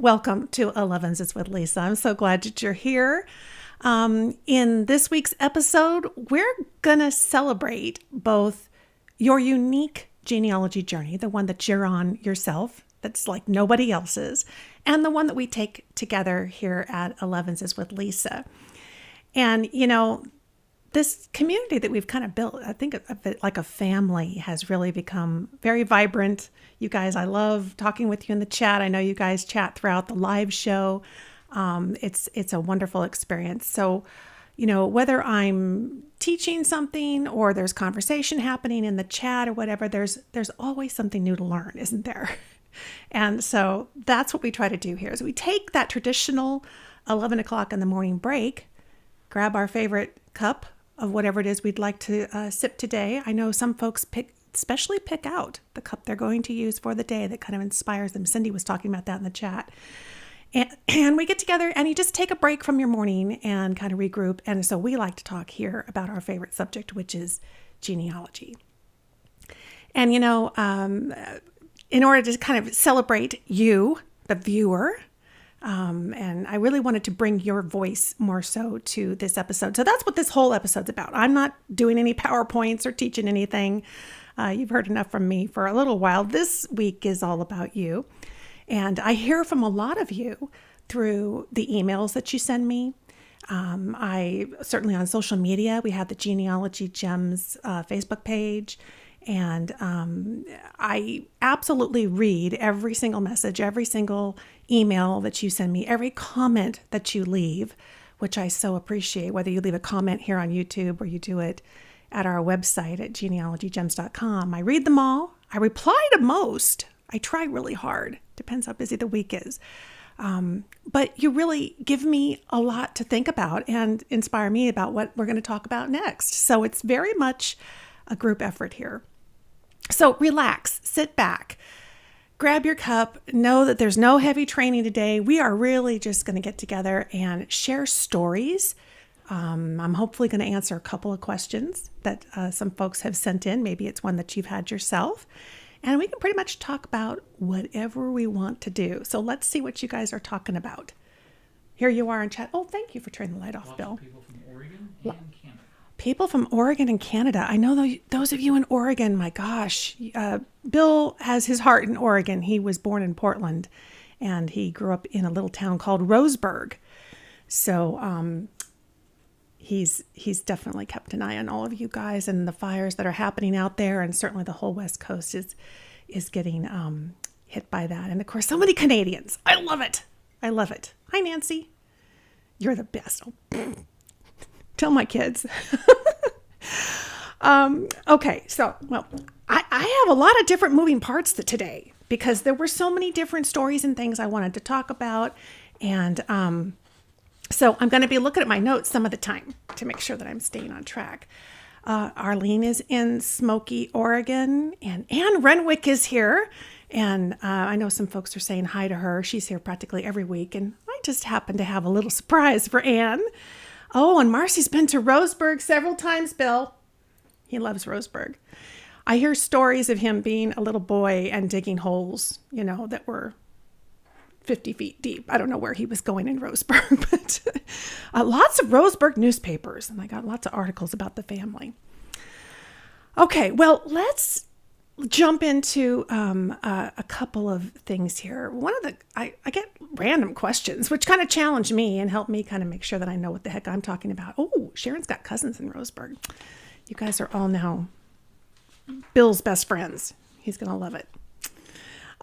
welcome to Elevenses with Lisa. I'm so glad that you're here. In this week's episode, we're going to celebrate both your unique genealogy journey, the one that you're on yourself, that's like nobody else's, and the one that we take together here at Elevenses with Lisa. And, you know, this community that we've kind of built, I think of it like a family, has really become very vibrant. You guys, I love talking with you in the chat. I know you guys chat throughout the live show. It's a wonderful experience. So, you know, whether I'm teaching something or there's conversation happening in the chat or whatever, there's always something new to learn, isn't there? And so that's what we try to do here is we take that traditional 11 o'clock in the morning break, grab our favorite cup of whatever it is we'd like to sip today. I know some folks especially pick out the cup they're going to use for the day that kind of inspires them. Cindy was talking about that in the chat. And we get together and you just take a break from your morning and kind of regroup. And so we like to talk here about our favorite subject, which is genealogy. And, you know, in order to kind of celebrate you, the viewer, and I really wanted to bring your voice more so to this episode. So that's what this whole episode's about. I'm not doing any PowerPoints or teaching anything. You've heard enough from me for a little while. This week is all about you. And I hear from a lot of you through the emails that you send me. I certainly on social media, we have the Genealogy Gems Facebook page. And I absolutely read every single message, every single email that you send me, every comment that you leave, which I so appreciate, whether you leave a comment here on YouTube or you do it at our website at genealogygems.com. I read them all. I reply to most. I try really hard. Depends how busy the week is. But you really give me a lot to think about and inspire me about what we're going to talk about next. So it's very much a group effort here. So relax, sit back, grab your cup, know that there's no heavy training today. We are really just going to get together and share stories. I'm hopefully going to answer a couple of questions that some folks have sent in. Maybe it's one that you've had yourself. And we can pretty much talk about whatever we want to do. So let's see what you guys are talking about. Here you are in chat. Oh, thank you for turning the light off, Bill. People from Oregon and Canada. People from Oregon and Canada. I know those of you in Oregon, my gosh. Bill has his heart in Oregon. He was born in Portland, and he grew up in a little town called Roseburg. So he's definitely kept an eye on all of you guys and the fires that are happening out there, and certainly the whole West Coast is getting hit by that. And of course, so many Canadians. I love it. I love it. Hi, Nancy. You're the best. Oh, tell my kids. Okay, so, well, I have a lot of different moving parts today because there were so many different stories and things I wanted to talk about. And so I'm going to be looking at my notes some of the time to make sure that I'm staying on track. Arlene is in Smoky, Oregon, and Anne Renwick is here. And I know some folks are saying hi to her. She's here practically every week. And I just happen to have a little surprise for Anne. Oh, and Marcy's been to Roseburg several times, Bill. He loves Roseburg. I hear stories of him being a little boy and digging holes, you know, that were 50 feet deep. I don't know where he was going in Roseburg, but lots of Roseburg newspapers. And I got lots of articles about the family. Okay, well, let's jump into a couple of things here. One of I get random questions, which kind of challenge me and help me kind of make sure that I know what the heck I'm talking about. Oh, Sharon's got cousins in Roseburg. You guys are all now Bill's best friends. He's going to love it.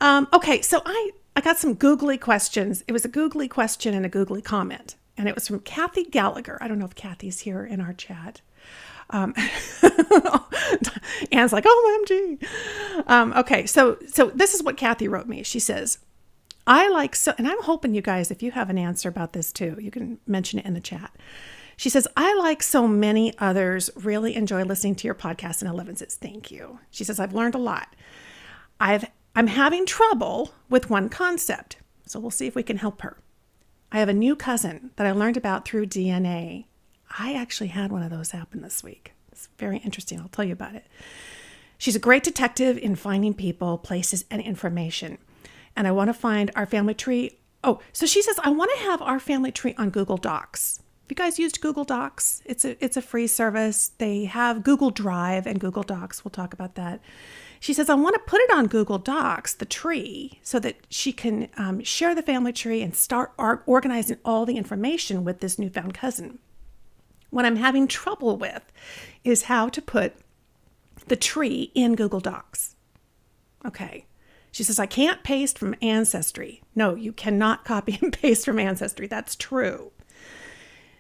Okay, so I got some googly questions. It was a googly question and a googly comment. And it was from Kathy Gallagher. I don't know if Kathy's here in our chat. Anne's like, OMG. Okay, so this is what Kathy wrote me. She says, and I'm hoping you guys, if you have an answer about this too, you can mention it in the chat. She says, I, like so many others, really enjoy listening to your podcast and Elevenses. Thank you. She says, I've learned a lot. I'm having trouble with one concept, so we'll see if we can help her. I have a new cousin that I learned about through DNA. I actually had one of those happen this week. It's very interesting. I'll tell you about it. She's a great detective in finding people, places, and information. And I want to find our family tree Oh, so she says, I want to have our family tree on Google Docs. Have you guys used Google Docs? It's a free service. They have Google Drive and Google Docs. We'll talk about that. She says, I want to put it on Google Docs, the tree, so that she can share the family tree and start organizing all the information with this newfound cousin. What I'm having trouble with is how to put the tree in Google Docs. Okay. She says, I can't paste from Ancestry. No, you cannot copy and paste from Ancestry. That's true.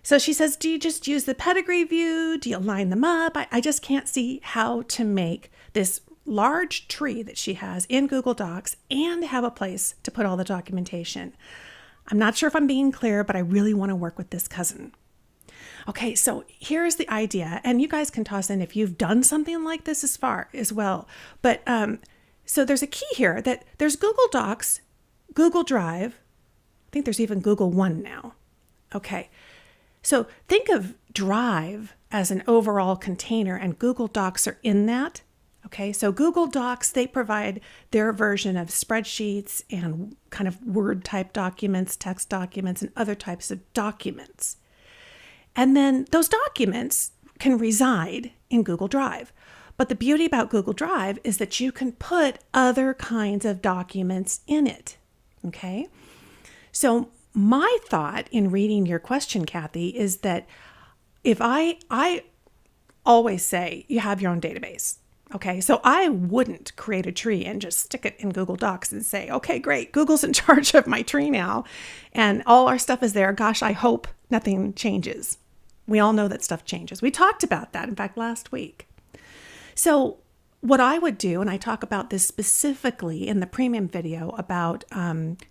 So she says, do you just use the pedigree view? Do you line them up? I just can't see how to make this large tree that she has in Google Docs and have a place to put all the documentation. I'm not sure if I'm being clear, but I really want to work with this cousin. Okay, so here's the idea, and you guys can toss in if you've done something like this as well. But so there's a key here that there's Google Docs, Google Drive. I think there's even Google One now. Okay, so think of Drive as an overall container, and Google Docs are in that. Okay, so Google Docs, they provide their version of spreadsheets and kind of Word type documents, text documents, and other types of documents. And then those documents can reside in Google Drive. But the beauty about Google Drive is that you can put other kinds of documents in it. Okay? So my thought in reading your question, Kathy, is that if I always say you have your own database. Okay, so I wouldn't create a tree and just stick it in Google Docs and say, okay, great, Google's in charge of my tree now, and all our stuff is there. Gosh, I hope nothing changes. We all know that stuff changes. We talked about that, in fact, last week. So what I would do, and I talk about this specifically in the premium video about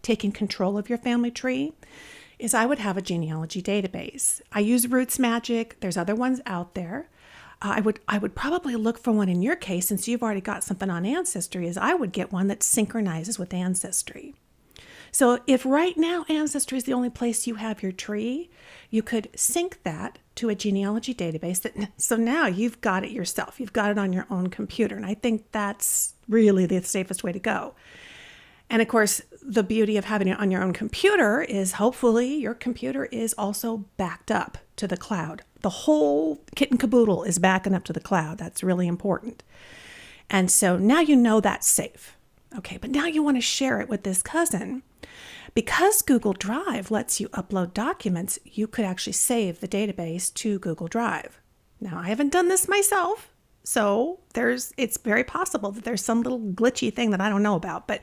taking control of your family tree, is I would have a genealogy database. I use Roots Magic. There's other ones out there. I would probably look for one in your case, since you've already got something on Ancestry, is I would get one that synchronizes with Ancestry. So if right now Ancestry is the only place you have your tree, you could sync that to a genealogy database. So now you've got it yourself. You've got it on your own computer. And I think that's really the safest way to go. And of course, the beauty of having it on your own computer is hopefully your computer is also backed up to the cloud. The whole kit and caboodle is backing up to the cloud. That's really important. And so now you know that's safe. Okay, but now you want to share it with this cousin. Because Google Drive lets you upload documents, you could actually save the database to Google Drive. Now, I haven't done this myself, so it's very possible that there's some little glitchy thing that I don't know about, but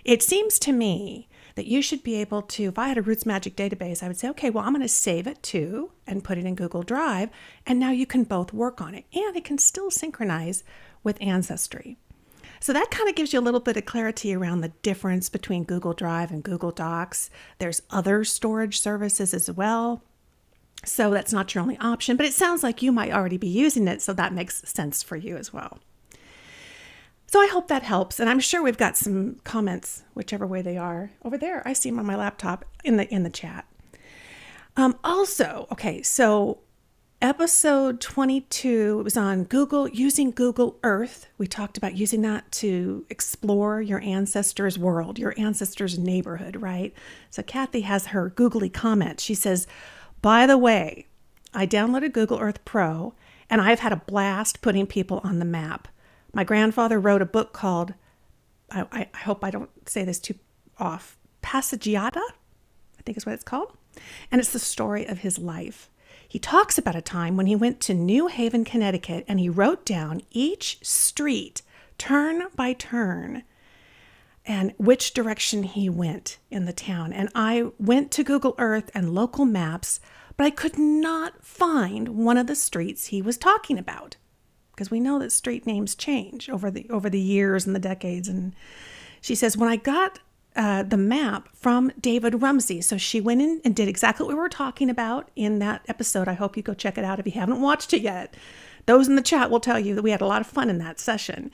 it seems to me that you should be able to, if I had a Roots Magic database, I would say, okay, well, I'm going to save it to and put it in Google Drive, and now you can both work on it, and it can still synchronize with Ancestry. So that kind of gives you a little bit of clarity around the difference between Google Drive and Google Docs. There's other storage services as well. So that's not your only option, but it sounds like you might already be using it, so that makes sense for you as well. So I hope that helps, and I'm sure we've got some comments, whichever way they are, over there. I see them on my laptop in the chat. Also, okay, so episode 22 it was on using Google Earth. We talked about using that to explore your ancestors' world, your ancestors' neighborhood, right? So Kathy has her googly comment. She says, by the way, I downloaded Google Earth Pro, and I've had a blast putting people on the map. My grandfather wrote a book called, I hope I don't say this too off, Passeggiata, I think is what it's called. And it's the story of his life. He talks about a time when he went to New Haven, Connecticut, and he wrote down each street, turn by turn, and which direction he went in the town. And I went to Google Earth and local maps, but I could not find one of the streets he was talking about. Because we know that street names change over the years and the decades. And she says, when I got the map from David Rumsey, so she went in and did exactly what we were talking about in that episode. I hope you go check it out if you haven't watched it yet. Those in the chat will tell you that we had a lot of fun in that session.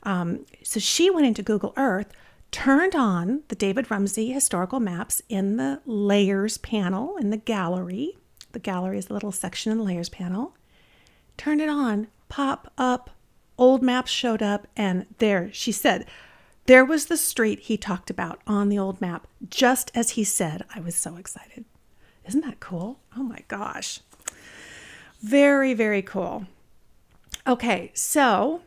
So she went into Google Earth, turned on the David Rumsey historical maps in the layers panel in the gallery. The gallery is a little section in the layers panel. Turned it on. Pop up, old maps showed up, and there, she said, There was the street he talked about on the old map, just as he said. I was so excited. Isn't that cool? Oh my gosh. Very, very cool. Okay, so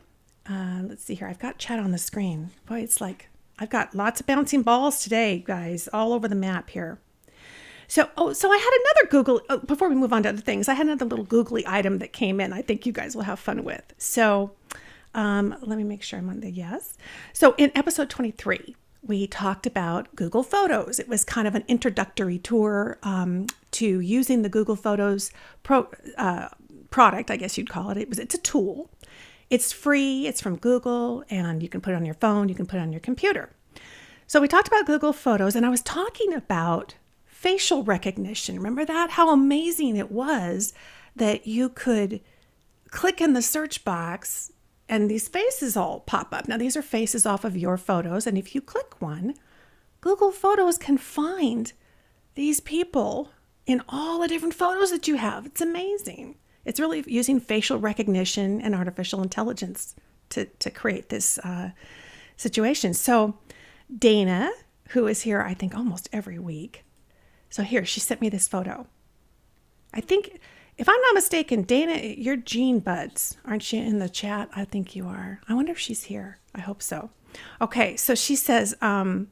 let's see here. I've got chat on the screen. Boy, it's like I've got lots of bouncing balls today, guys, all over the map here. So I had another Google, before we move on to other things, I had another little googly item that came in I think you guys will have fun with. So let me make sure I'm on the yes. So in episode 23, we talked about Google Photos. It was kind of an introductory tour to using the Google Photos product, I guess you'd call it. It's a tool. It's free. It's from Google, and you can put it on your phone. You can put it on your computer. So we talked about Google Photos, and I was talking about facial recognition. Remember that? How amazing it was that you could click in the search box and these faces all pop up. Now, these are faces off of your photos, and if you click one, Google Photos can find these people in all the different photos that you have. It's amazing. It's really using facial recognition and artificial intelligence to create this situation. So Dana, who is here, I think almost every week. So here, she sent me this photo. I think, if I'm not mistaken, Dana, you're Gene Buds. Aren't you in the chat? I think you are. I wonder if she's here. I hope so. Okay, so she says, I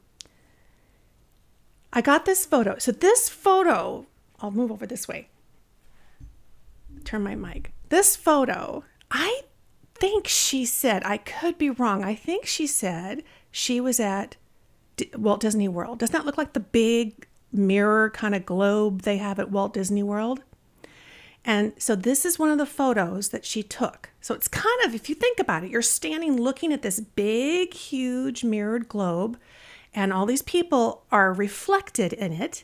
got this photo. So this photo, I'll move over this way. Turn my mic. This photo, I think she said, I could be wrong. I think she said she was at Walt Disney World. Does that look like the big mirror kind of globe they have at Walt Disney World? And so this is one of the photos that she took. So it's kind of, if you think about it, you're standing looking at this big, huge mirrored globe, and all these people are reflected in it.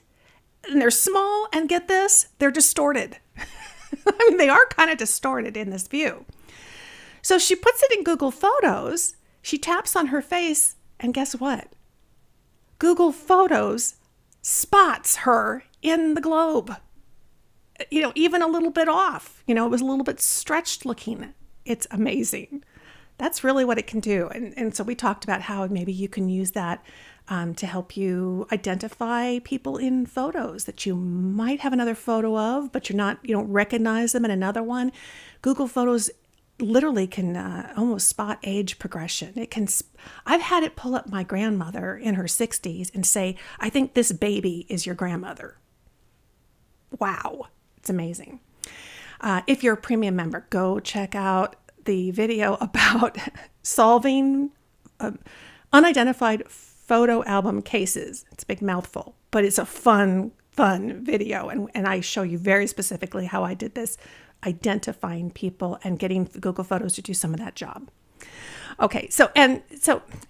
And they're small, and get this, they're distorted. I mean, they are kind of distorted in this view. So she puts it in Google Photos. She taps on her face, and guess what? Google Photos spots her in the globe. You know, even a little bit off. You know, it was a little bit stretched looking. It's amazing. That's really what it can do. And so we talked about how maybe you can use that to help you identify people in photos that you might have another photo of, but you don't recognize them in another one. Google Photos literally can almost spot age progression. I've had it pull up my grandmother in her 60s and say, I think this baby is your grandmother. Wow. It's amazing. If you're a premium member, go check out the video about solving unidentified photo album cases. It's a big mouthful, but it's a fun video. And I show you very specifically how I did this, identifying people and getting Google Photos to do some of that job. Okay, so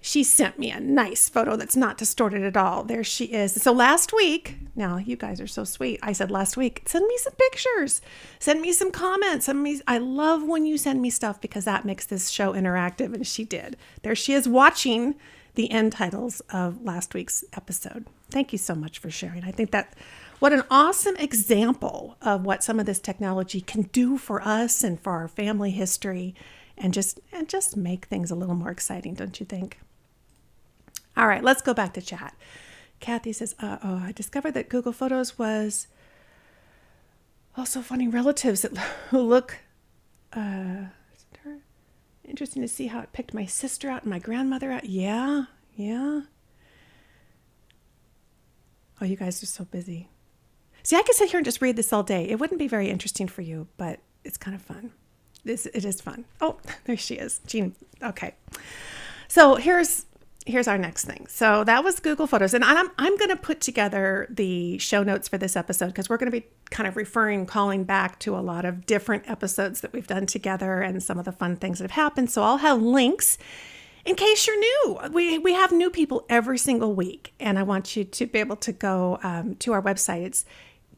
she sent me a nice photo that's not distorted at all. There she is. So last week, now you guys are so sweet. I said last week, send me some pictures, send me some comments. I love when you send me stuff because that makes this show interactive, and she did. There she is watching the end titles of last week's episode. Thank you so much for sharing. I think what an awesome example of what some of this technology can do for us and for our family history. And just make things a little more exciting, don't you think? All right, let's go back to chat. Kathy says, I discovered that Google Photos was also finding relatives who look interesting to see how it picked my sister out and my grandmother out. Yeah. Oh, you guys are so busy. See, I could sit here and just read this all day. It wouldn't be very interesting for you, but it's kind of fun. It is fun. Oh, there she is, Jean. Okay. So here's our next thing. So that was Google Photos. And I'm going to put together the show notes for this episode because we're going to be kind of calling back to a lot of different episodes that we've done together and some of the fun things that have happened. So I'll have links in case you're new. We have new people every single week. And I want you to be able to go to our website. It's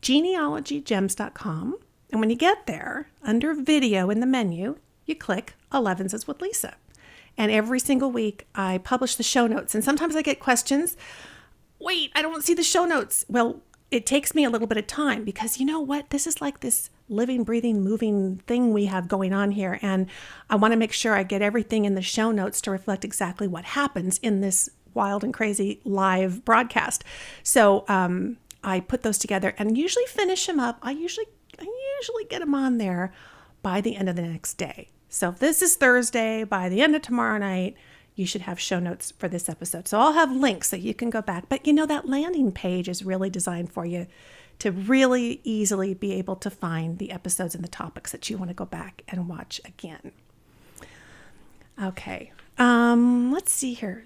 genealogygems.com. And when you get there, under video in the menu, you click Elevenses with Lisa. And every single week, I publish the show notes. And sometimes I get questions, wait, I don't see the show notes. Well, it takes me a little bit of time because you know what? This is like this living, breathing, moving thing we have going on here. And I want to make sure I get everything in the show notes to reflect exactly what happens in this wild and crazy live broadcast. So I put those together and usually finish them up. I usually get them on there by the end of the next day. So if this is Thursday, by the end of tomorrow night, you should have show notes for this episode. So I'll have links so you can go back. But that landing page is really designed for you to really easily be able to find the episodes and the topics that you want to go back and watch again. Okay, let's see here.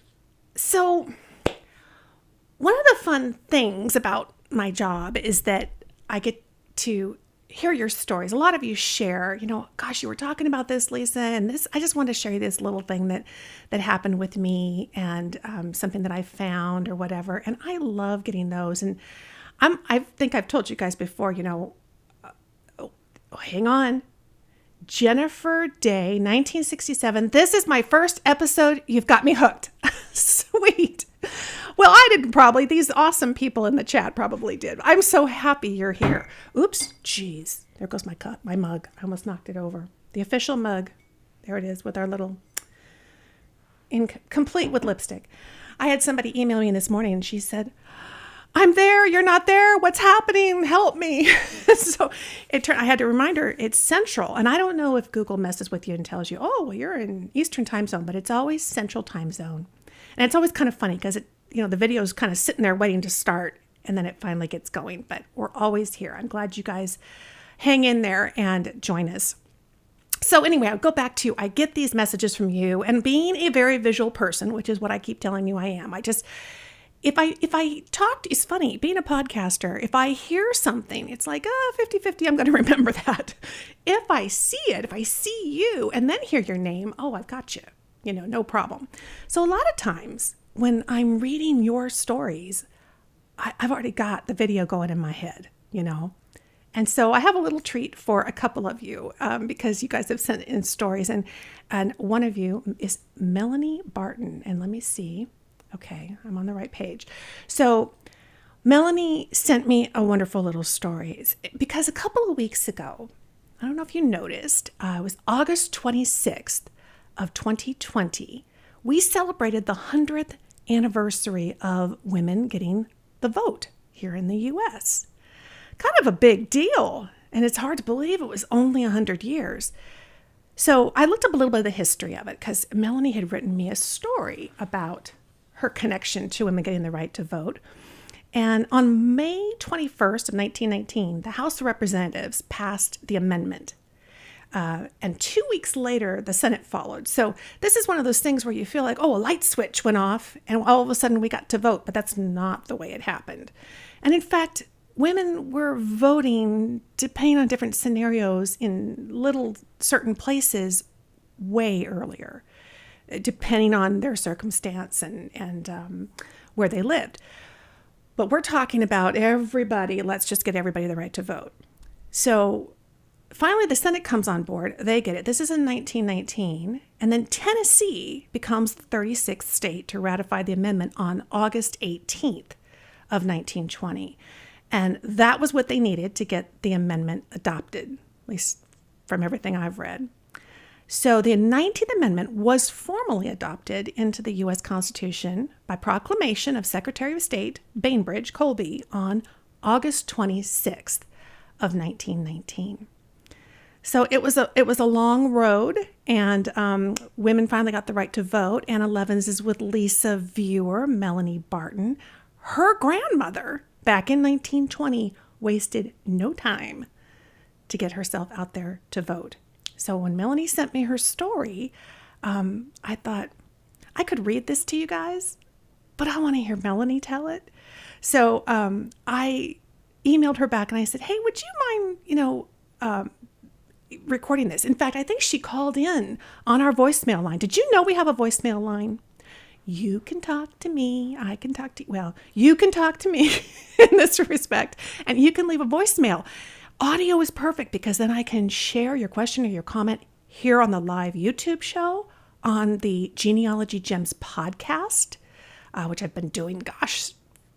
So one of the fun things about my job is that I get to hear your stories. A lot of you share, gosh, you were talking about this, Lisa, and this, I just wanted to share you this little thing that happened with me and something that I found or whatever. And I love getting those. And I think I've told you guys before, hang on. Jennifer Day, 1967. This is my first episode. You've got me hooked. Sweet. Well, I didn't probably. These awesome people in the chat probably did. I'm so happy you're here. Oops. Jeez. There goes my cup, my mug. I almost knocked it over. The official mug. There it is with our little, complete with lipstick. I had somebody email me this morning and she said, I'm there. You're not there. What's happening? Help me. So I had to remind her it's Central. And I don't know if Google messes with you and tells you, oh, well, you're in Eastern time zone, but it's always Central time zone. And it's always kind of funny because the video is kind of sitting there waiting to start and then it finally gets going. But we're always here. I'm glad you guys hang in there and join us. So anyway, I'll go back to, I get these messages from you, and being a very visual person, which is what I keep telling you I am. If I talked, it's funny, being a podcaster, if I hear something, it's like, 50-50, I'm going to remember that. If I see it, if I see you and then hear your name, I've got you, no problem. So a lot of times when I'm reading your stories, I've already got the video going in my head, And so I have a little treat for a couple of you because you guys have sent in stories. And one of you is Melanie Barton. And let me see. Okay, I'm on the right page. So Melanie sent me a wonderful little story because a couple of weeks ago, I don't know if you noticed, it was August 26th of 2020. We celebrated the 100th anniversary of women getting the vote here in the U.S. Kind of a big deal, and it's hard to believe it was only 100 years. So I looked up a little bit of the history of it because Melanie had written me a story about her connection to women getting the right to vote. And on May 21st of 1919, the House of Representatives passed the amendment. And 2 weeks later, the Senate followed. So this is one of those things where you feel like, a light switch went off and all of a sudden we got to vote, but that's not the way it happened. And in fact, women were voting, depending on different scenarios, in little certain places way earlier, depending on their circumstance and where they lived. But we're talking about everybody. Let's just get everybody the right to vote. So finally, the Senate comes on board. They get it. This is in 1919. And then Tennessee becomes the 36th state to ratify the amendment on August 18th of 1920. And that was what they needed to get the amendment adopted, at least from everything I've read. So the 19th Amendment was formally adopted into the U.S. Constitution by proclamation of Secretary of State Bainbridge Colby on August 26th of 1919. So it was a long road, and women finally got the right to vote. And Elevenses with Lisa viewer Melanie Barton, her grandmother back in 1920 wasted no time to get herself out there to vote. So when Melanie sent me her story, I thought I could read this to you guys, but I want to hear Melanie tell it. So I emailed her back and I said, hey, would you mind, recording this? In fact, I think she called in on our voicemail line. Did you know we have a voicemail line? You can talk to me. I can talk to you. Well, you can talk to me in this respect, and you can leave a voicemail. Audio is perfect because then I can share your question or your comment here on the live YouTube show, on the Genealogy Gems podcast, which I've been doing,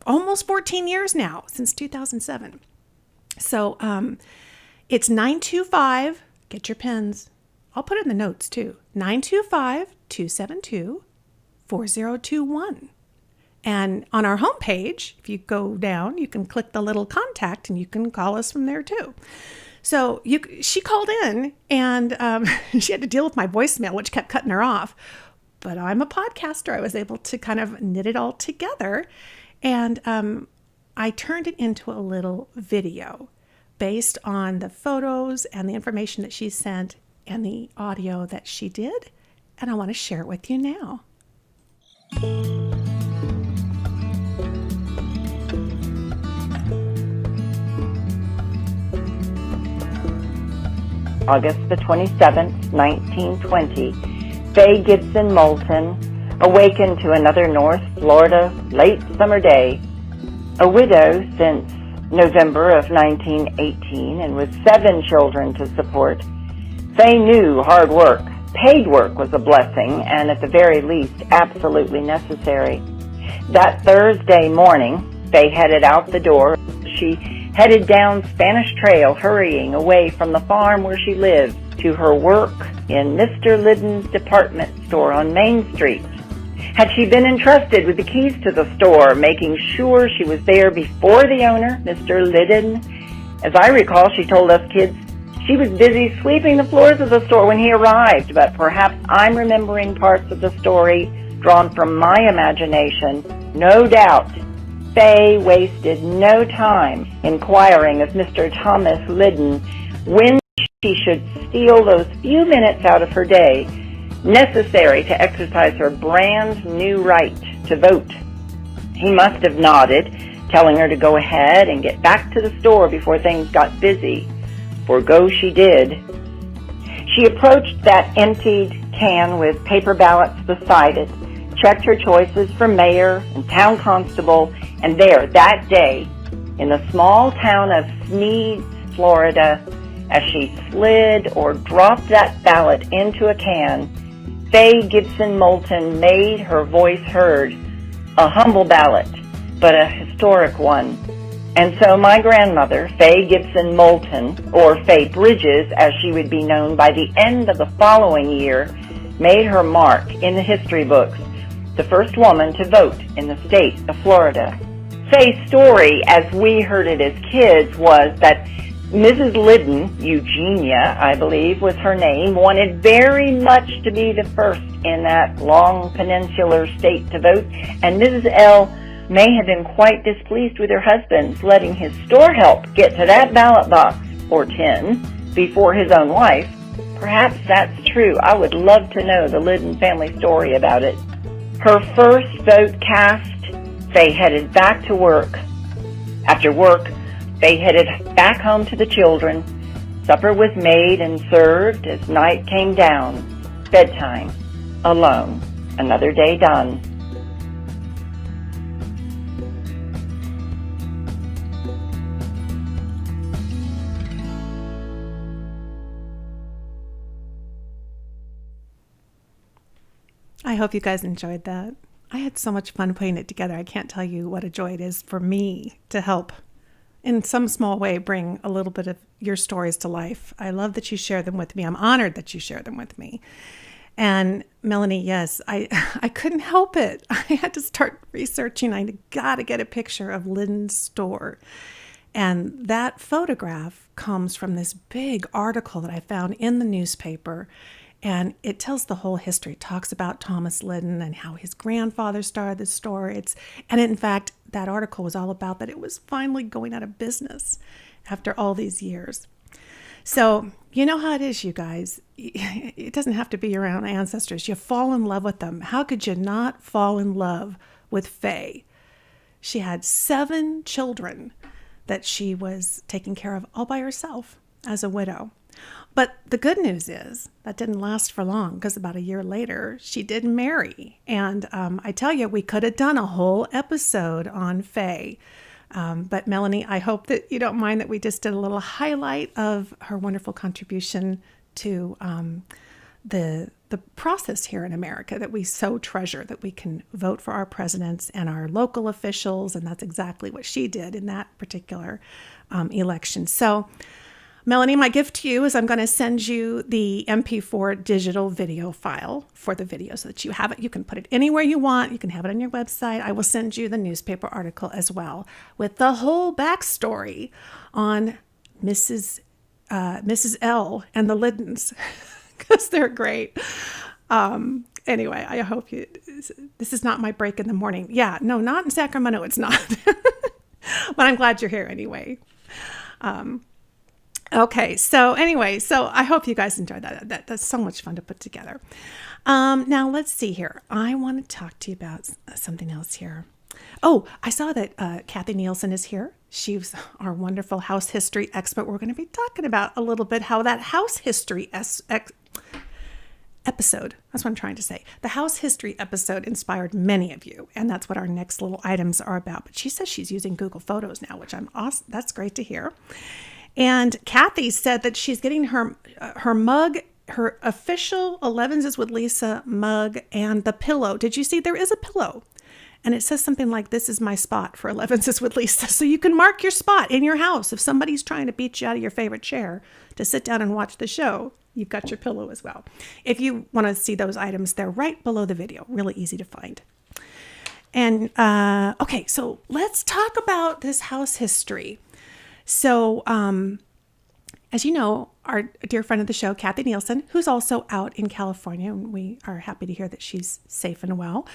almost 14 years now, since 2007. So It's 925, get your pens. I'll put it in the notes too. 925-272-4021. And on our homepage, if you go down, you can click the little contact and you can call us from there too. So she called in and she had to deal with my voicemail, which kept cutting her off. But I'm a podcaster. I was able to kind of knit it all together. And I turned it into a little video based on the photos and the information that she sent and the audio that she did. And I want to share it with you now. August the 27th, 1920, Faye Gibson Moulton awakened to another North Florida late summer day. A widow since November of 1918 and with 7 children to support, Faye knew hard work, paid work was a blessing and at the very least absolutely necessary. That Thursday morning, Faye headed out the door. She headed down Spanish Trail, hurrying away from the farm where she lived to her work in Mr. Liddon's department store on Main Street. Had she been entrusted with the keys to the store, making sure she was there before the owner, Mr. Liddon? As I recall, she told us kids she was busy sweeping the floors of the store when he arrived, but perhaps I'm remembering parts of the story drawn from my imagination. No doubt, Faye wasted no time inquiring of Mr. Thomas Liddon when she should steal those few minutes out of her day necessary to exercise her brand new right to vote. He must have nodded, telling her to go ahead and get back to the store before things got busy, for go she did. She approached that emptied can with paper ballots beside it, checked her choices for mayor and town constable, and there, that day, in the small town of Sneed, Florida, as she slid or dropped that ballot into a can, Faye Gibson Moulton made her voice heard. A humble ballot, but a historic one. And so my grandmother, Faye Gibson Moulton, or Faye Bridges, as she would be known by the end of the following year, made her mark in the history books, the first woman to vote in the state of Florida. Faye's story, as we heard it as kids, was that Mrs. Liddon, Eugenia, I believe was her name, wanted very much to be the first in that long peninsular state to vote, and Mrs. L. may have been quite displeased with her husband's letting his store help get to that ballot box, or tin, before his own wife. Perhaps that's true. I would love to know the Liddon family story about it. Her first vote cast, Faye headed back to work. After work, Faye headed back home to the children. Supper was made and served as night came down. Bedtime. Alone. Another day done. I hope you guys enjoyed that. I had so much fun putting it together. I can't tell you what a joy it is for me to help in some small way bring a little bit of your stories to life. I love that you share them with me. I'm honored that you share them with me. And Melanie, yes, I couldn't help it. I had to start researching. I got to get a picture of Liddon's store. And that photograph comes from this big article that I found in the newspaper. And it tells the whole history. It talks about Thomas Liddon and how his grandfather started the store. And in fact, that article was all about that it was finally going out of business after all these years. So you know how it is, you guys. It doesn't have to be your own ancestors. You fall in love with them. How could you not fall in love with Faye? She had 7 children that she was taking care of all by herself as a widow. But the good news is that didn't last for long, because about a year later, she did marry. And I tell you, we could have done a whole episode on Faye. But Melanie, I hope that you don't mind that we just did a little highlight of her wonderful contribution to the process here in America that we so treasure, that we can vote for our presidents and our local officials. And that's exactly what she did in that particular election. So Melanie, my gift to you is I'm going to send you the MP4 digital video file for the video so that you have it. You can put it anywhere you want. You can have it on your website. I will send you the newspaper article as well with the whole backstory on Mrs. L and the Liddens because they're great. Anyway, I hope this is not my break in the morning. Yeah, no, not in Sacramento. It's not. But I'm glad you're here anyway. Okay, so anyway, so I hope you guys enjoyed that. That's so much fun to put together. Now let's see here. I want to talk to you about something else here. Oh, I saw that Kathy Nielsen is here. She's our wonderful house history expert. We're going to be talking about a little bit how that house history episode, that's what I'm trying to say. The house history episode inspired many of you, and that's what our next little items are about. But she says she's using Google Photos now, which I'm awesome. That's great to hear. And Kathy said that she's getting her mug, her official Elevenses with Lisa mug, and the pillow. Did you see there is a pillow? And it says something like, "This is my spot for Elevenses with Lisa." So you can mark your spot in your house. If somebody's trying to beat you out of your favorite chair to sit down and watch the show, you've got your pillow as well. If you want to see those items, they're right below the video. Really easy to find. And okay, so let's talk about this house history. So, as you know, our dear friend of the show, Kathy Nielsen, who's also out in California, and we are happy to hear that she's safe and well,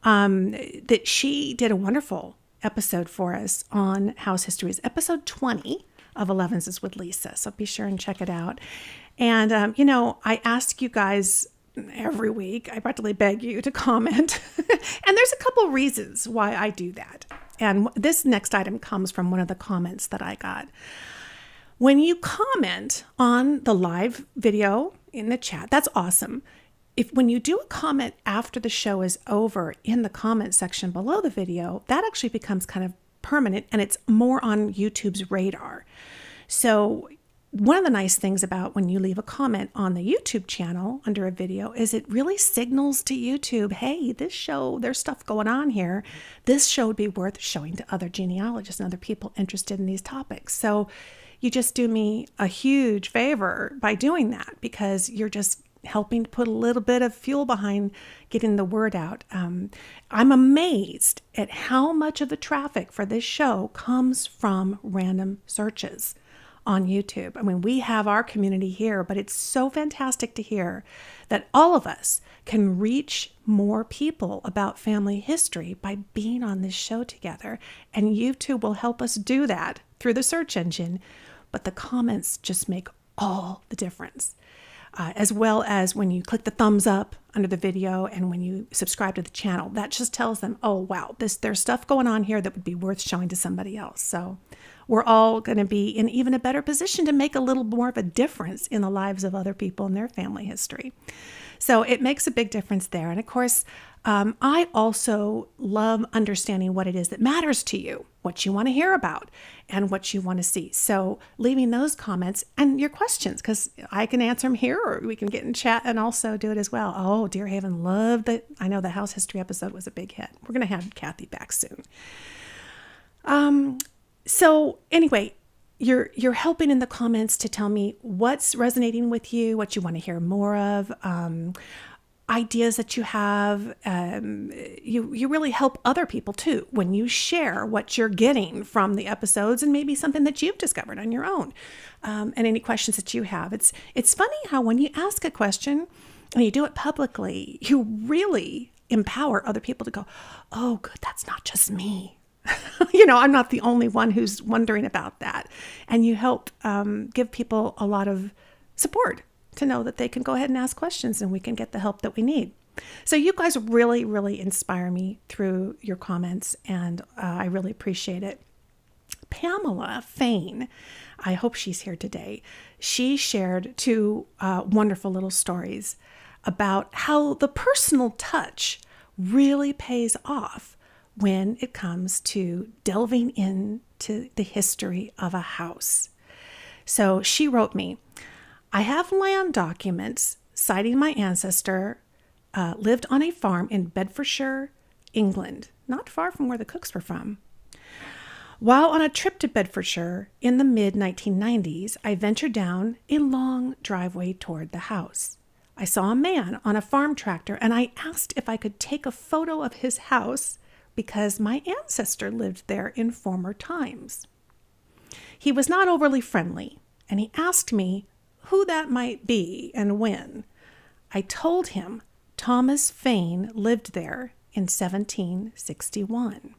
that she did a wonderful episode for us on house histories, episode 20 of Elevenses with Lisa. So be sure and check it out. And, I ask you guys every week, I practically beg you to comment. And there's a couple reasons why I do that. And this next item comes from one of the comments that I got. When you comment on the live video in the chat, that's awesome. When you do a comment after the show is over in the comment section below the video, that actually becomes kind of permanent and it's more on YouTube's radar. So one of the nice things about when you leave a comment on the YouTube channel under a video is it really signals to YouTube, hey, this show, there's stuff going on here. This show would be worth showing to other genealogists and other people interested in these topics. So you just do me a huge favor by doing that because you're just helping to put a little bit of fuel behind getting the word out. I'm amazed at how much of the traffic for this show comes from random searches on YouTube. I mean, we have our community here, but it's so fantastic to hear that all of us can reach more people about family history by being on this show together. And YouTube will help us do that through the search engine. But the comments just make all the difference. As well as when you click the thumbs up under the video and when you subscribe to the channel, that just tells them, oh, wow, there's stuff going on here that would be worth showing to somebody else. So we're all going to be in even a better position to make a little more of a difference in the lives of other people and their family history. So it makes a big difference there. And of course, I also love understanding what it is that matters to you, what you want to hear about, and what you want to see. So leaving those comments and your questions, because I can answer them here or we can get in chat and also do it as well. Oh, Dear Haven, loved that. I know the house history episode was a big hit. We're going to have Kathy back soon. So anyway, you're helping in the comments to tell me what's resonating with you, what you want to hear more of, ideas that you have. You really help other people too when you share what you're getting from the episodes and maybe something that you've discovered on your own, and any questions that you have. It's funny how when you ask a question and you do it publicly, you really empower other people to go, oh, good, that's not just me. I'm not the only one who's wondering about that. And you help give people a lot of support to know that they can go ahead and ask questions and we can get the help that we need. So you guys really, really inspire me through your comments, and I really appreciate it. Pamela Fain, I hope she's here today. She shared two wonderful little stories about how the personal touch really pays off when it comes to delving into the history of a house. So she wrote me, I have land documents citing my ancestor lived on a farm in Bedfordshire, England, not far from where the Cookes were from. While on a trip to Bedfordshire in the mid-1990s, I ventured down a long driveway toward the house. I saw a man on a farm tractor, and I asked if I could take a photo of his house because my ancestor lived there in former times. He was not overly friendly, and he asked me who that might be and when. I told him Thomas Fane lived there in 1761.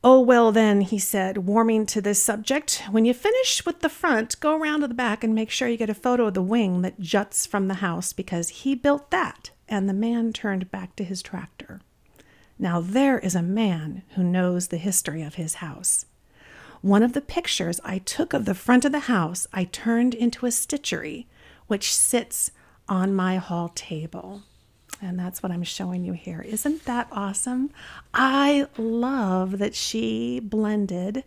"Oh, well then," he said, warming to this subject, "when you finish with the front, go around to the back and make sure you get a photo of the wing that juts from the house because he built that." And the man turned back to his tractor. Now there is a man who knows the history of his house. One of the pictures I took of the front of the house, I turned into a stitchery, which sits on my hall table. And that's what I'm showing you here. Isn't that awesome? I love that she blended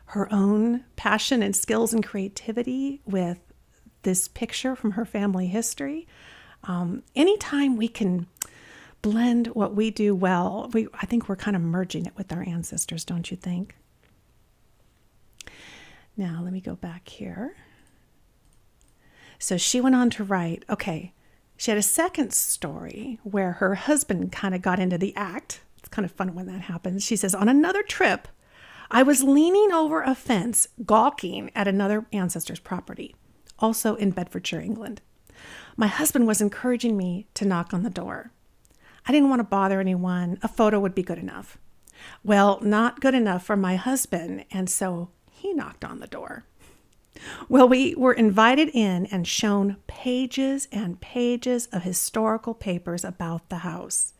her own passion and skills and creativity with this picture from her family history. Anytime we can blend what we do well, I think we're kind of merging it with our ancestors, don't you think? Now, let me go back here. So she went on to write, okay, she had a second story where her husband kind of got into the act. It's kind of fun when that happens. She says, on another trip, I was leaning over a fence, gawking at another ancestor's property, also in Bedfordshire, England. My husband was encouraging me to knock on the door. I didn't want to bother anyone. A photo would be good enough. Well, not good enough for my husband, and so he knocked on the door. Well, we were invited in and shown pages and pages of historical papers about the house.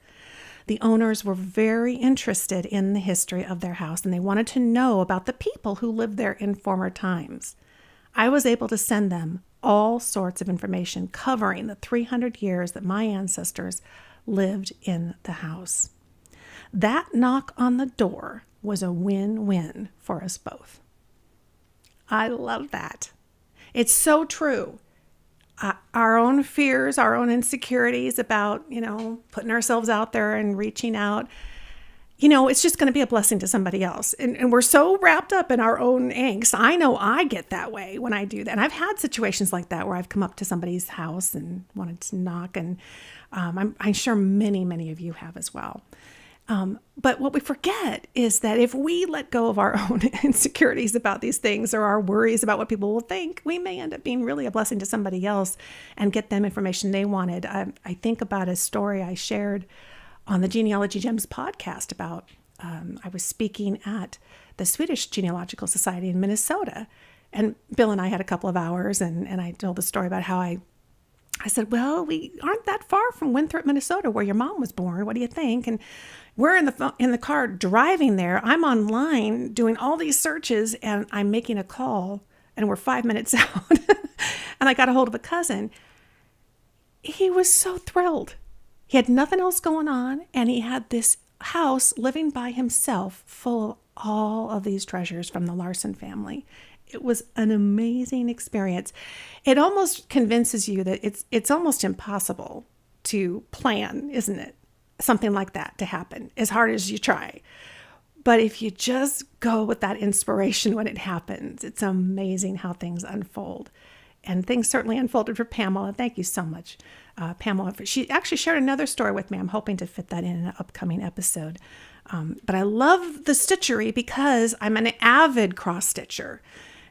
The owners were very interested in the history of their house, and they wanted to know about the people who lived there in former times. I was able to send them all sorts of information covering the 300 years that my ancestors lived in the house. That knock on the door was a win-win for us both. I love that. It's so true. Our own fears, our own insecurities about, putting ourselves out there and reaching out, it's just going to be a blessing to somebody else. And we're so wrapped up in our own angst. I know I get that way when I do that. And I've had situations like that where I've come up to somebody's house and wanted to knock. And I'm sure many, many of you have as well. But what we forget is that if we let go of our own insecurities about these things or our worries about what people will think, we may end up being really a blessing to somebody else and get them information they wanted. I think about a story I shared on the Genealogy Gems podcast about, I was speaking at the Swedish Genealogical Society in Minnesota, and Bill and I had a couple of hours, and I told the story about how I said, well, we aren't that far from Winthrop, Minnesota, where your mom was born. What do you think? And we're in the car driving there. I'm online doing all these searches, and I'm making a call, and we're 5 minutes out. And I got a hold of a cousin. He was so thrilled. He had nothing else going on, and he had this house living by himself full of all of these treasures from the Larson family. It was an amazing experience. It almost convinces you that it's almost impossible to plan, isn't it? Something like that to happen, as hard as you try. But if you just go with that inspiration when it happens, it's amazing how things unfold. And things certainly unfolded for Pamela. Thank you so much, Pamela. She actually shared another story with me. I'm hoping to fit that in an upcoming episode. But I love the stitchery because I'm an avid cross stitcher,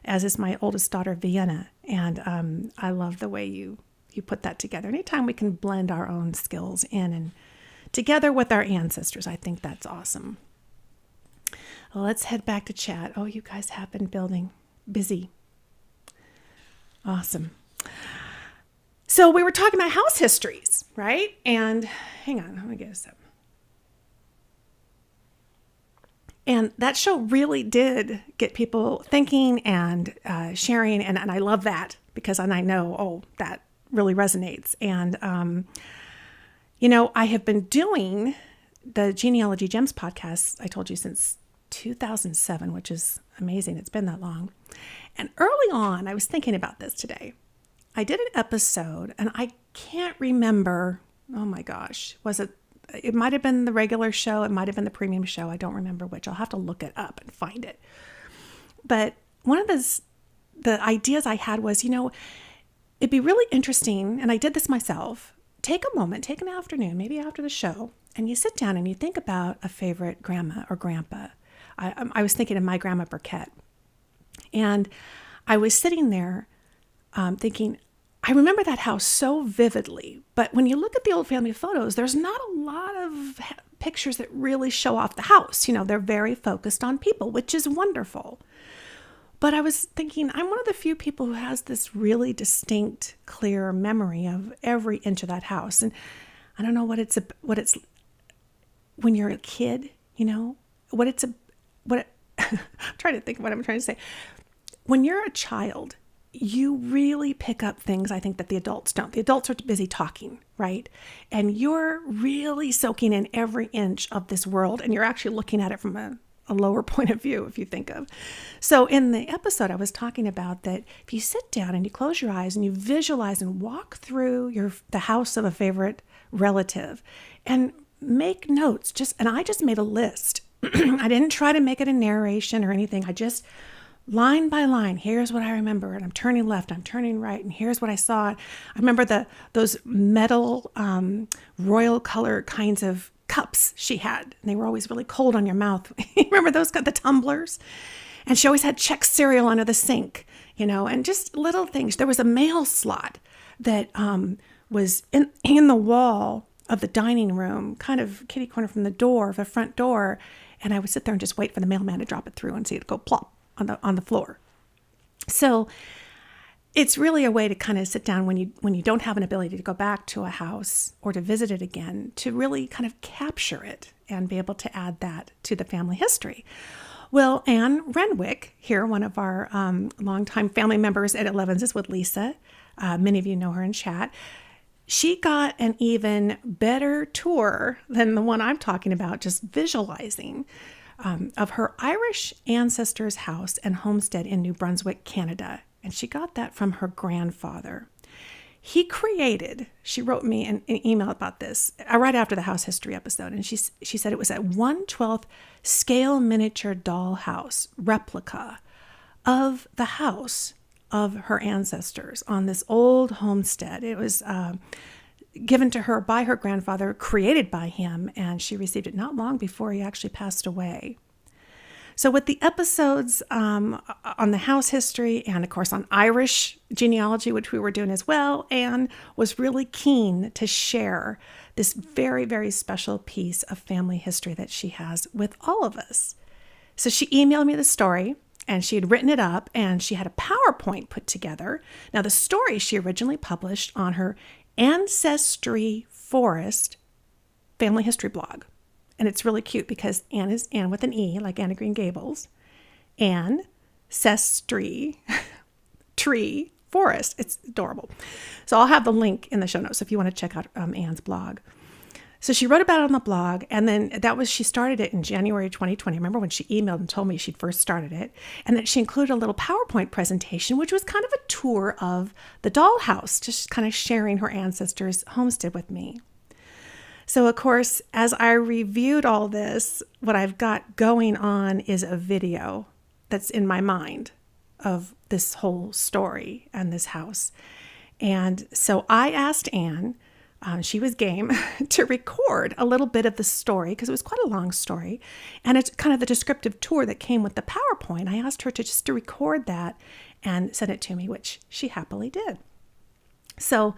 as is my oldest daughter, Vienna. And I love the way you put that together. Anytime we can blend our own skills in and together with our ancestors, I think that's awesome. Well, let's head back to chat. Oh, you guys have been busy. Awesome. So we were talking about house histories, right? And hang on, let me get this up. And that show really did get people thinking and sharing. And I love that because I know, that really resonates. And, I have been doing the Genealogy Gems podcast, I told you, since 2007, which is amazing. It's been that long. And early on, I was thinking about this today. I did an episode, and I can't remember, oh my gosh, was it It might have been the regular show. It might have been the premium show. I don't remember which. I'll have to look it up and find it. But one of the ideas I had was, it'd be really interesting, and I did this myself. Take a moment, take an afternoon, maybe after the show, and you sit down and you think about a favorite grandma or grandpa. I was thinking of my grandma Burkett. And I was sitting there thinking, I remember that house so vividly. But when you look at the old family photos, there's not a lot of pictures that really show off the house. They're very focused on people, which is wonderful. But I was thinking, I'm one of the few people who has this really distinct, clear memory of every inch of that house. And I don't know what it's when you're a kid, I'm trying to think of what I'm trying to say. When you're a child, you really pick up things, I think, that the adults don't. The adults are busy talking, right? And you're really soaking in every inch of this world, and you're actually looking at it from a lower point of view, if you think of. So in the episode, I was talking about that if you sit down and you close your eyes and you visualize and walk through the house of a favorite relative and make notes, and I just made a list. I didn't try to make it a narration or anything. I just, line by line, here's what I remember, and I'm turning left, I'm turning right, and here's what I saw. I remember those metal royal color kinds of cups she had, and they were always really cold on your mouth. Remember those, the tumblers? And she always had Czech cereal under the sink, and just little things. There was a mail slot that was in the wall of the dining room, kind of kitty corner from the front door, and I would sit there and just wait for the mailman to drop it through and see it go plop on the floor. So it's really a way to kind of sit down when you don't have an ability to go back to a house or to visit it again, to really kind of capture it and be able to add that to the family history. Well, Anne Renwick here, one of our longtime family members at Elevenses with Lisa, many of you know her in chat, she got an even better tour than the one I'm talking about, just visualizing of her Irish ancestors' house and homestead in New Brunswick, Canada. And she got that from her grandfather. She wrote me an email about this right after the house history episode. And she said it was a 1/12 scale miniature doll house replica of the house of her ancestors on this old homestead. It was given to her by her grandfather, created by him, and she received it not long before he actually passed away. So with the episodes on the house history and, of course, on Irish genealogy, which we were doing as well, Anne was really keen to share this very, very special piece of family history that she has with all of us. So she emailed me the story, and she had written it up, and she had a PowerPoint put together. Now, the story she originally published on her Ancestry Forest family history blog. And it's really cute because Anne is Anne with an E, like Anne of Green Gables. Ancestry Tree Forest. It's adorable. So I'll have the link in the show notes if you want to check out Anne's blog. So she wrote about it on the blog, and then she started it in January 2020. Remember when she emailed and told me she'd first started it, and that she included a little PowerPoint presentation, which was kind of a tour of the dollhouse, just kind of sharing her ancestors' homestead with me. So, of course, as I reviewed all this, what I've got going on is a video that's in my mind of this whole story and this house. And so I asked Anne, she was game, to record a little bit of the story, because it was quite a long story, and it's kind of the descriptive tour that came with the PowerPoint. I asked her to record that and send it to me, which she happily did. So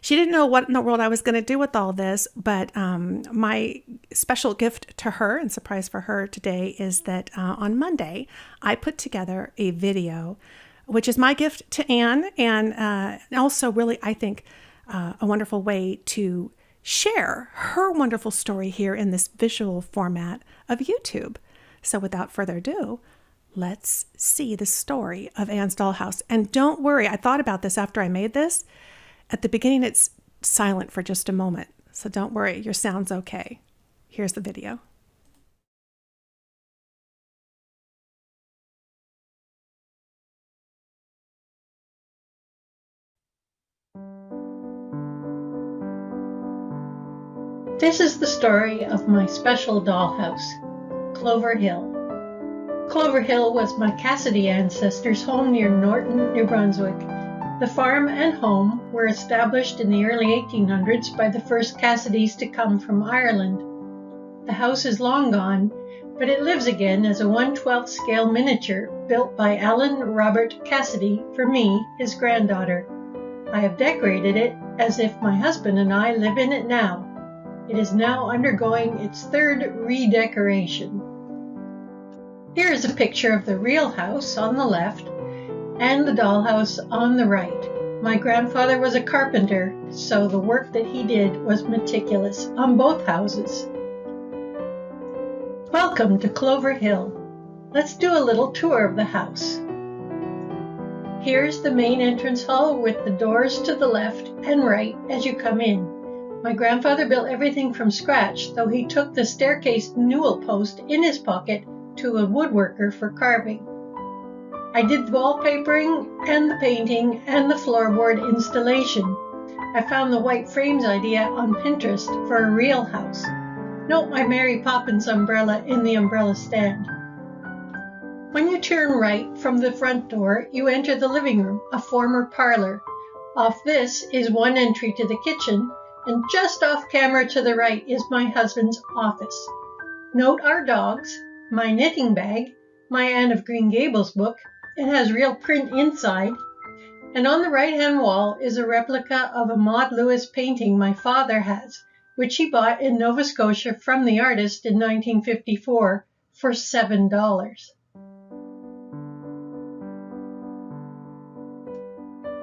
she didn't know what in the world I was going to do with all this, but my special gift to her and surprise for her today is that on Monday, I put together a video, which is my gift to Anne, and also really, I think, a wonderful way to share her wonderful story here in this visual format of YouTube. So without further ado, let's see the story of Anne's dollhouse. And don't worry, I thought about this after I made this. At the beginning, it's silent for just a moment. So don't worry, your sound's okay. Here's the video. This is the story of my special dollhouse, Clover Hill. Clover Hill was my Cassidy ancestors' home near Norton, New Brunswick. The farm and home were established in the early 1800s by the first Cassidys to come from Ireland. The house is long gone, but it lives again as a 1/12 scale miniature built by Alan Robert Cassidy for me, his granddaughter. I have decorated it as if my husband and I live in it now. It is now undergoing its third redecoration. Here is a picture of the real house on the left and the dollhouse on the right. My grandfather was a carpenter, so the work that he did was meticulous on both houses. Welcome to Clover Hill. Let's do a little tour of the house. Here's the main entrance hall with the doors to the left and right as you come in. My grandfather built everything from scratch, though he took the staircase newel post in his pocket to a woodworker for carving. I did the wallpapering and the painting and the floorboard installation. I found the white frames idea on Pinterest for a real house. Note my Mary Poppins umbrella in the umbrella stand. When you turn right from the front door, you enter the living room, a former parlor. Off this is one entry to the kitchen, and just off camera to the right is my husband's office. Note our dogs, my knitting bag, my Anne of Green Gables book. It has real print inside. And on the right-hand wall is a replica of a Maud Lewis painting my father has, which he bought in Nova Scotia from the artist in 1954 for $7.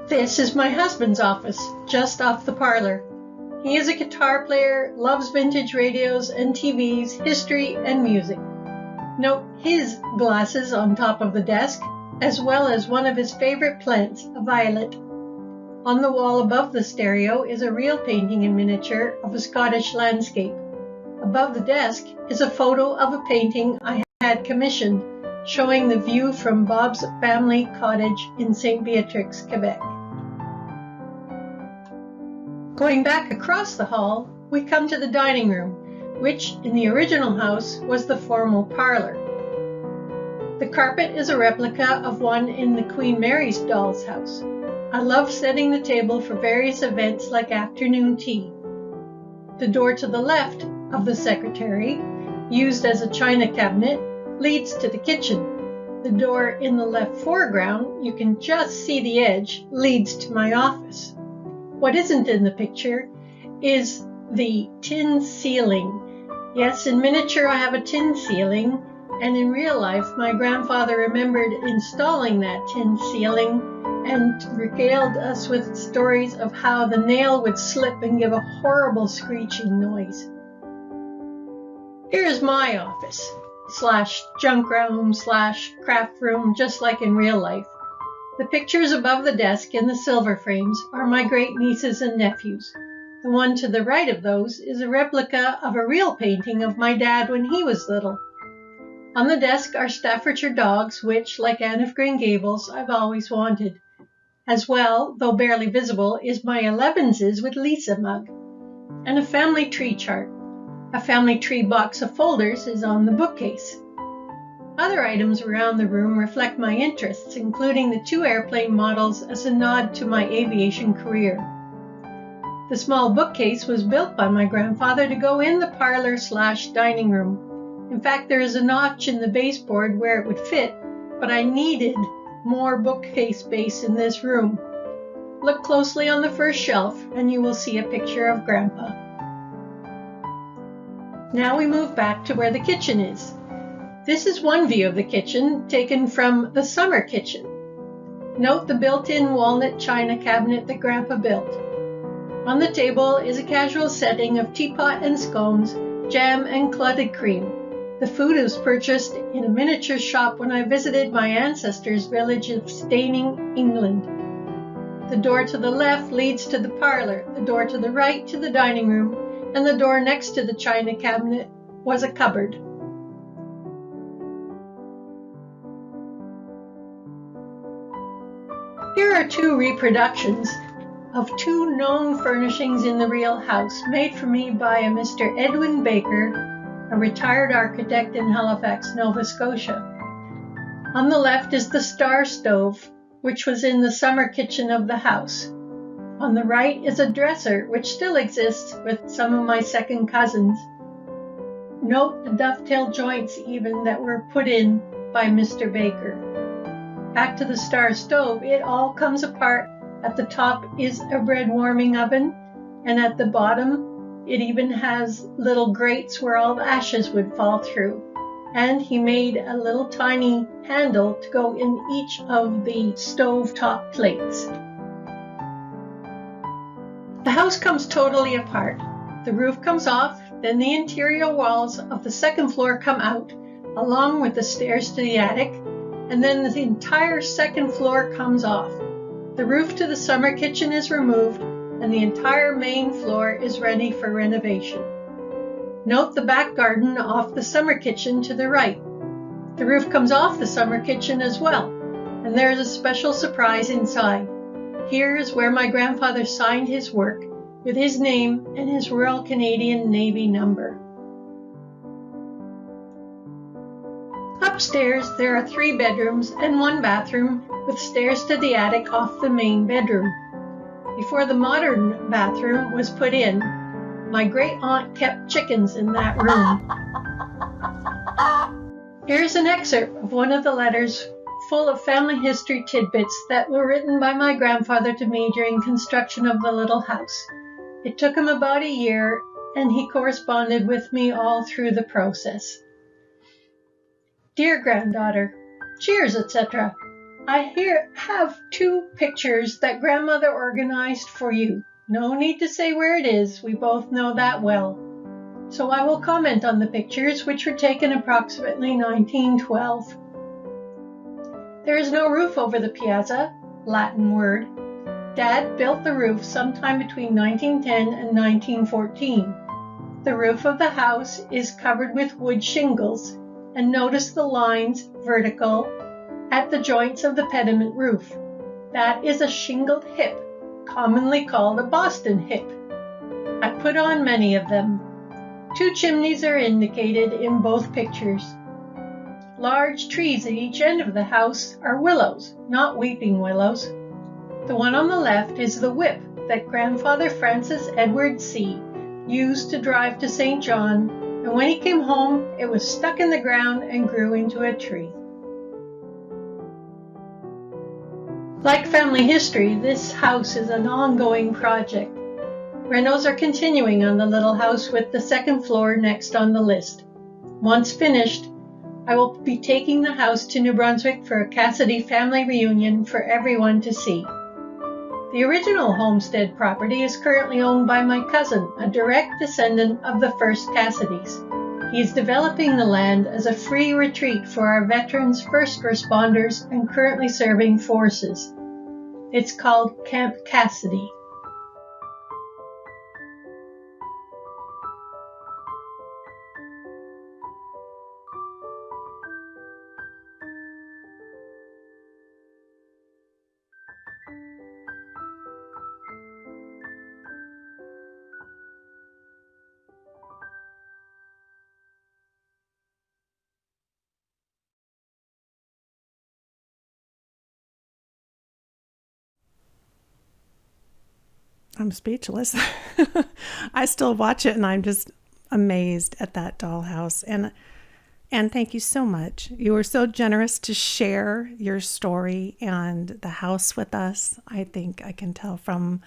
This is my husband's office, just off the parlor. He is a guitar player, loves vintage radios and TVs, history and music. Note his glasses on top of the desk, as well as one of his favorite plants, a violet. On the wall above the stereo is a real painting in miniature of a Scottish landscape. Above the desk is a photo of a painting I had commissioned, showing the view from Bob's family cottage in St. Beatrix, Quebec. Going back across the hall, we come to the dining room, which in the original house was the formal parlor. The carpet is a replica of one in the Queen Mary's doll's house. I love setting the table for various events like afternoon tea. The door to the left of the secretary, used as a china cabinet, leads to the kitchen. The door in the left foreground, you can just see the edge, leads to my office. What isn't in the picture is the tin ceiling. Yes, in miniature I have a tin ceiling, and in real life my grandfather remembered installing that tin ceiling and regaled us with stories of how the nail would slip and give a horrible screeching noise. Here's my office, / junk room / craft room, just like in real life. The pictures above the desk in the silver frames are my great nieces and nephews. The one to the right of those is a replica of a real painting of my dad when he was little. On the desk are Staffordshire dogs, which, like Anne of Green Gables, I've always wanted. As well, though barely visible, is my Elevenses with Lisa mug, and a family tree chart. A family tree box of folders is on the bookcase. Other items around the room reflect my interests, including the 2 airplane models as a nod to my aviation career. The small bookcase was built by my grandfather to go in the parlor / dining room. In fact, there is a notch in the baseboard where it would fit, but I needed more bookcase space in this room. Look closely on the first shelf and you will see a picture of Grandpa. Now we move back to where the kitchen is. This is one view of the kitchen taken from the summer kitchen. Note the built-in walnut china cabinet that Grandpa built. On the table is a casual setting of teapot and scones, jam and clotted cream. The food was purchased in a miniature shop when I visited my ancestors' village of Steyning, England. The door to the left leads to the parlor, the door to the right to the dining room, and the door next to the china cabinet was a cupboard. Here are 2 reproductions. of two known furnishings in the real house, made for me by a Mr. Edwin Baker, a retired architect in Halifax, Nova Scotia. On the left is the star stove, which was in the summer kitchen of the house. On the right is a dresser, which still exists with some of my second cousins. Note the dovetail joints even that were put in by Mr. Baker. Back to the star stove, it all comes apart. At the top is a bread warming oven, and at the bottom it even has little grates where all the ashes would fall through. And he made a little tiny handle to go in each of the stove top plates. The house comes totally apart. The roof comes off, then the interior walls of the second floor come out, along with the stairs to the attic, and then the entire second floor comes off. The roof to the summer kitchen is removed, and the entire main floor is ready for renovation. Note the back garden off the summer kitchen to the right. The roof comes off the summer kitchen as well, and there is a special surprise inside. Here is where my grandfather signed his work with his name and his Royal Canadian Navy number. Upstairs, there are 3 bedrooms and 1 bathroom with stairs to the attic off the main bedroom. Before the modern bathroom was put in, my great-aunt kept chickens in that room. Here's an excerpt of one of the letters full of family history tidbits that were written by my grandfather to me during construction of the little house. It took him about a year, and he corresponded with me all through the process. Dear granddaughter, cheers, etc. I have 2 pictures that grandmother organized for you. No need to say where it is, we both know that well. So I will comment on the pictures, which were taken approximately 1912. There is no roof over the piazza, Latin word. Dad built the roof sometime between 1910 and 1914. The roof of the house is covered with wood shingles, and notice the lines, vertical, at the joints of the pediment roof. That is a shingled hip, commonly called a Boston hip. I put on many of them. 2 chimneys are indicated in both pictures. Large trees at each end of the house are willows, not weeping willows. The one on the left is the whip that Grandfather Francis Edward C. used to drive to St. John, and when he came home, it was stuck in the ground and grew into a tree. Like family history, this house is an ongoing project. Renos are continuing on the little house with the second floor next on the list. Once finished, I will be taking the house to New Brunswick for a Cassidy family reunion for everyone to see. The original Homestead property is currently owned by my cousin, a direct descendant of the first Cassidys. He is developing the land as a free retreat for our veterans, first responders, and currently serving forces. It's called Camp Cassidy. I'm speechless. I still watch it and I'm just amazed at that dollhouse. And thank you so much. You were so generous to share your story and the house with us. I think I can tell from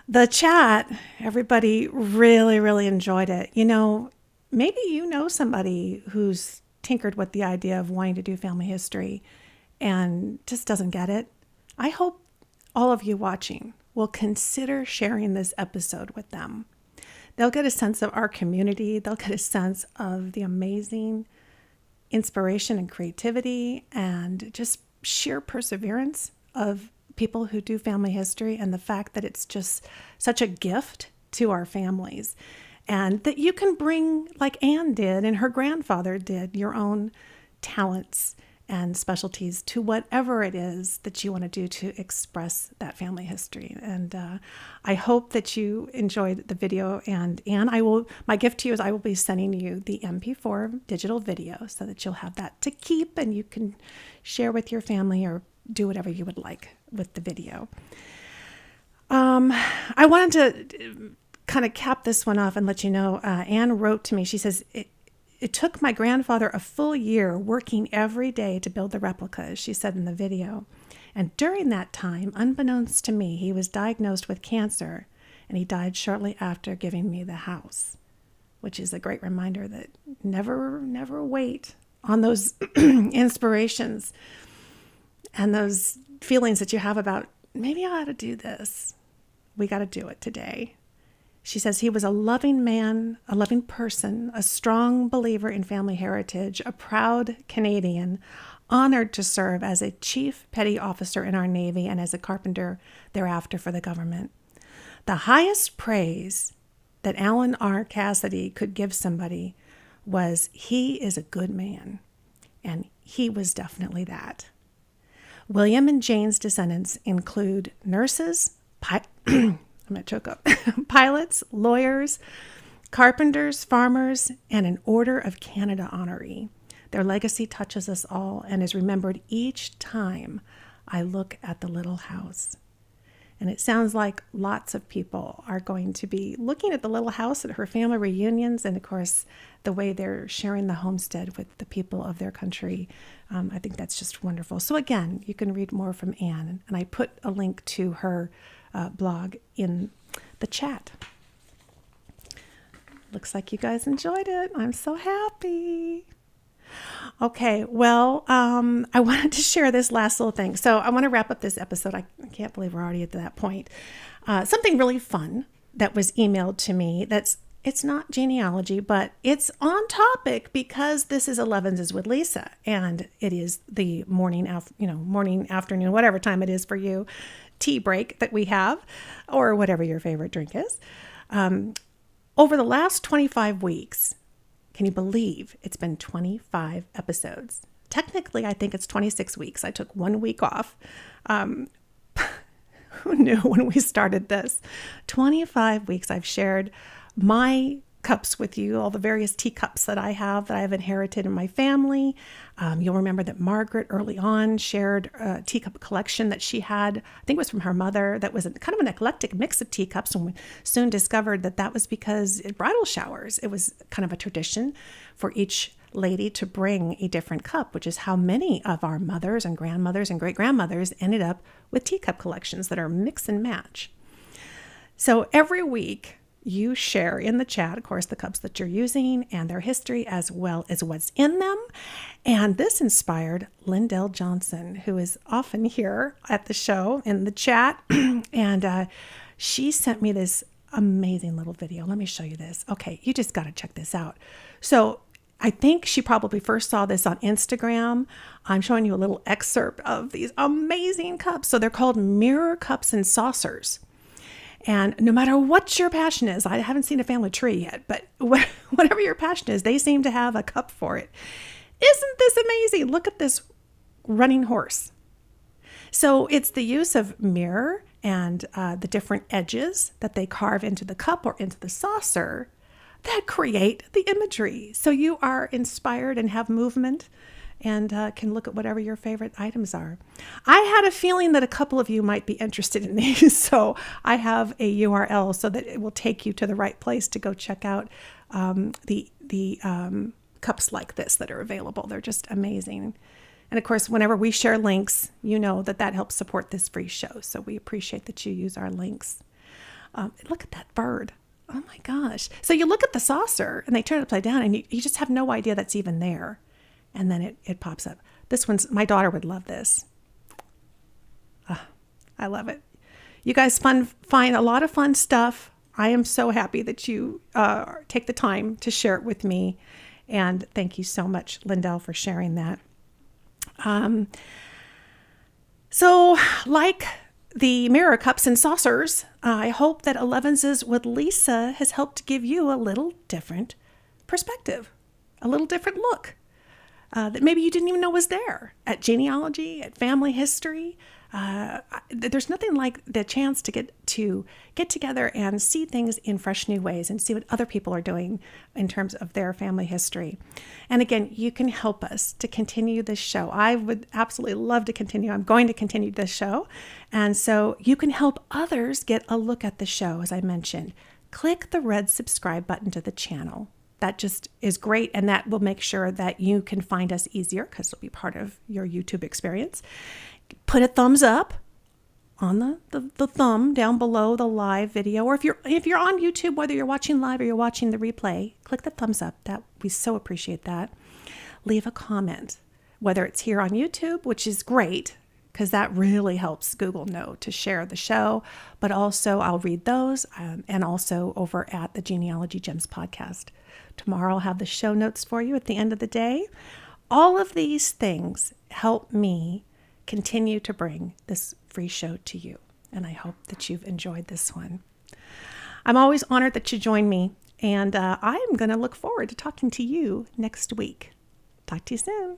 the chat, everybody really, really enjoyed it. You know, maybe you know somebody who's tinkered with the idea of wanting to do family history and just doesn't get it. I hope all of you watching will consider sharing this episode with them. They'll get a sense of our community. They'll get a sense of the amazing inspiration and creativity and just sheer perseverance of people who do family history, and the fact that it's just such a gift to our families, and that you can bring, like Anne did and her grandfather did, your own talents and specialties to whatever it is that you want to do to express that family history. And I hope that you enjoyed the video. And my gift to you is I will be sending you the MP4 digital video so that you'll have that to keep and you can share with your family or do whatever you would like with the video. I wanted to kind of cap this one off and let you know, Anne wrote to me. She says, it took my grandfather a full year working every day to build the replicas, she said in the video. And during that time, unbeknownst to me, he was diagnosed with cancer and he died shortly after giving me the house, which is a great reminder that never wait on those inspirations and those feelings that you have about, maybe I ought to do this. We got to do it today. She says he was a loving man, a loving person, a strong believer in family heritage, a proud Canadian, honored to serve as a chief petty officer in our Navy and as a carpenter thereafter for the government. The highest praise that Alan R. Cassidy could give somebody was he is a good man, and he was definitely that. William and Jane's descendants include nurses, I'm going to choke up. Pilots, lawyers, carpenters, farmers, and an Order of Canada honoree. Their legacy touches us all and is remembered each time I look at the little house. And it sounds like lots of people are going to be looking at the little house at her family reunions and, of course, the way they're sharing the homestead with the people of their country. I think that's just wonderful. So again, you can read more from Anne, and I put a link to her blog in the chat. Looks like you guys enjoyed it. I'm so happy. Okay, well, I wanted to share this last little thing. So I want to wrap up this episode. I can't believe we're already at that point. Something really fun that was emailed to me. It's not genealogy, but it's on topic because this is Elevenses with Lisa, and it is the morning, afternoon, whatever time it is for you, tea break that we have, or whatever your favorite drink is. Over the last 25 weeks, can you believe it's been 25 episodes? Technically, I think it's 26 weeks. I took 1 week off. Who knew when we started this? 25 weeks I've shared my cups with you, all the various teacups that I have inherited in my family. You'll remember that Margaret early on shared a teacup collection that she had, I think it was from her mother, that was kind of an eclectic mix of teacups, and we soon discovered that was because at bridal showers, it was kind of a tradition for each lady to bring a different cup, which is how many of our mothers and grandmothers and great-grandmothers ended up with teacup collections that are mix and match. So every week, you share in the chat, of course, the cups that you're using and their history as well as what's in them. And this inspired Lindell Johnson, who is often here at the show in the chat. And she sent me this amazing little video. Let me show you this. Okay, you just got to check this out. So I think she probably first saw this on Instagram. I'm showing you a little excerpt of these amazing cups. So they're called mirror cups and saucers. And no matter what your passion is, I haven't seen a family tree yet, but whatever your passion is, they seem to have a cup for it. Isn't this amazing? Look at this running horse. So it's the use of mirror and the different edges that they carve into the cup or into the saucer that create the imagery. So you are inspired and have movement and can look at whatever your favorite items are. I had a feeling that a couple of you might be interested in these, so I have a URL so that it will take you to the right place to go check out the cups like this that are available. They're just amazing. And of course, whenever we share links, you know that helps support this free show, so we appreciate that you use our links. Look at that bird. Oh my gosh. So you look at the saucer and they turn it upside down and you just have no idea that's even there. And then it pops up. This one's, my daughter would love this. I love it. You guys find a lot of fun stuff. I am so happy that you take the time to share it with me. And thank you so much, Lindell, for sharing that. So like the mirror cups and saucers, I hope that Elevenses with Lisa has helped give you a little different perspective, a little different look that maybe you didn't even know was there at genealogy, at family history. There's nothing like the chance to get together and see things in fresh new ways and see what other people are doing in terms of their family history. And again, you can help us to continue this show. I would absolutely love to continue. I'm going to continue this show. And so you can help others get a look at the show, as I mentioned. Click the red subscribe button to the channel. That just is great, and that will make sure that you can find us easier because it'll be part of your YouTube experience. Put a thumbs up on the thumb down below the live video, or if you're on YouTube, whether you're watching live or you're watching the replay, click the thumbs up. That we so appreciate that. Leave a comment, whether it's here on YouTube, which is great because that really helps Google know to share the show, but also I'll read those and also over at the Genealogy Gems podcast. Tomorrow I'll have the show notes for you at the end of the day. All of these things help me continue to bring this free show to you, and I hope that you've enjoyed this one. I'm always honored that you join me, and I am going to look forward to talking to you next week. Talk to you soon.